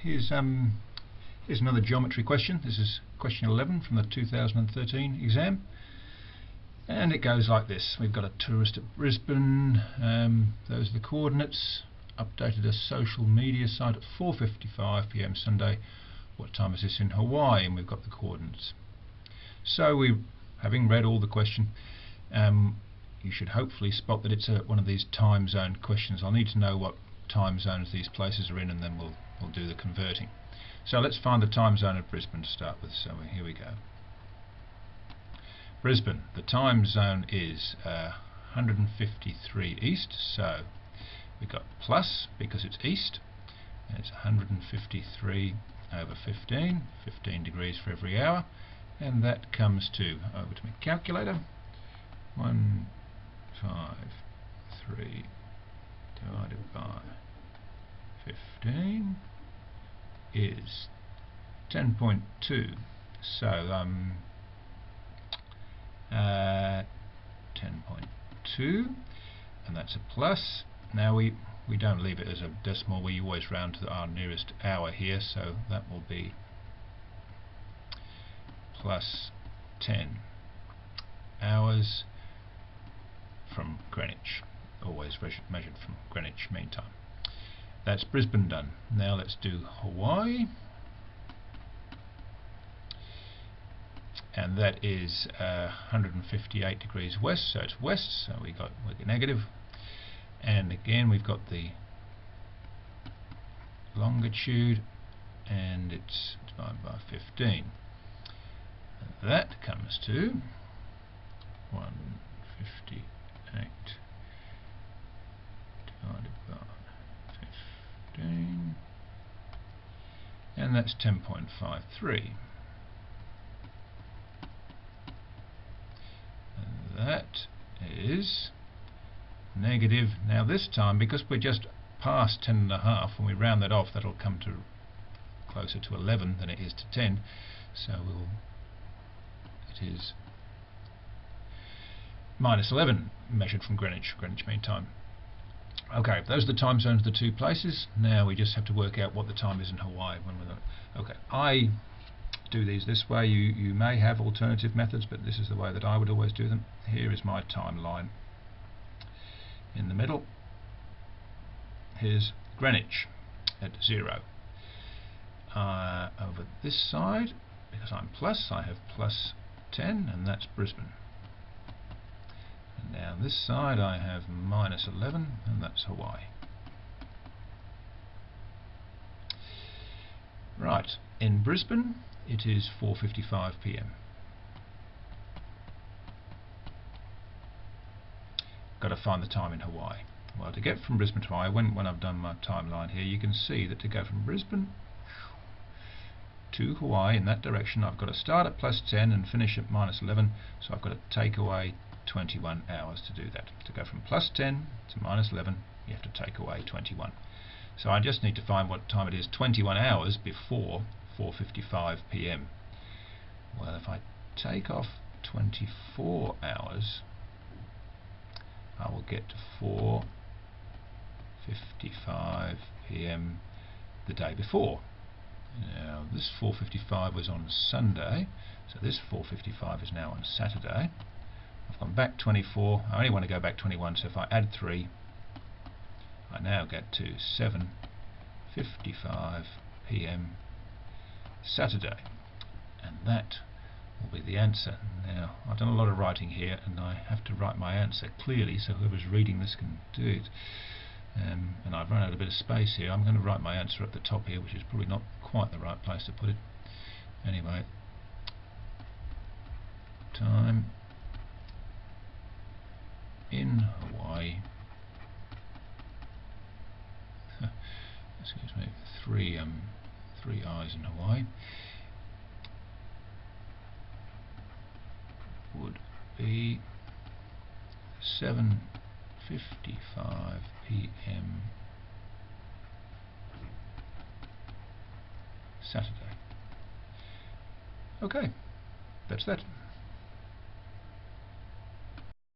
here's another geometry question. This is question 11 from the 2013 exam, and it goes like this. We've got a tourist at Brisbane. Those are the coordinates. Updated a social media site at 4:55 p.m. Sunday. What time is this in Hawaii? And we've got the coordinates. So having read all the question, you should hopefully spot that it's one of these time zone questions. I'll need to know what time zones these places are in, and then we'll do the converting. So let's find the time zone of Brisbane to start with. So here we go. Brisbane, the time zone is 153 east, so we've got plus because it's east, and it's 153 over 15 degrees for every hour, and that comes to, over to my calculator, 153 divided by 15 is 10.2. So 10.2, and that's a plus. Now we don't leave it as a decimal, we always round to our nearest hour here, so that will be plus 10 hours from Greenwich, always measured from Greenwich Mean Time. That's Brisbane done. Now let's do Hawaii, and that is 158 degrees west, so it's west, so we get negative. And again we've got the longitude, and it's divided by 15. And that comes to 158 divided by 15, and that's 10.53. And that is negative. Now this time, because we're just past 10.5, when we round that off, that'll come to closer to 11 than it is to 10. So it is minus 11 measured from Greenwich Mean Time. Okay, those are the time zones of the two places. Now we just have to work out what the time is in Hawaii when we're okay. I do these this way. You may have alternative methods, but this is the way that I would always do them. Here is my timeline. In the middle, here's Greenwich at 0. Over this side, because I'm plus, I have plus 10, and that's Brisbane. And down this side I have minus 11, and that's Hawaii. Right, in Brisbane it is 4:55 p.m. Got to find the time in Hawaii. Well, to get from Brisbane to Hawaii, when I've done my timeline here, you can see that to go from Brisbane to Hawaii in that direction, I've got to start at plus 10 and finish at minus 11, so I've got to take away 21 hours to do that. To go from plus 10 to minus 11, you have to take away 21. So I just need to find what time it is 21 hours before 4:55 p.m. Well, if I take off 24 hours, I will get to 4:55 p.m. the day before. Now this 4:55 was on Sunday, so this 4:55 is now on Saturday. I've gone back 24, I only want to go back 21, so if I add 3, I now get to 7:55 p.m. Saturday, and that will be the answer. Now I've done a lot of writing here, and I have to write my answer clearly so whoever's reading this can do it. And I've run out a bit of space here. I'm going to write my answer at the top here, which is probably not quite the right place to put it. Anyway, time in Hawaii, excuse me, three I's in Hawaii, would be 7:55 p.m. Saturday. Okay, that's that.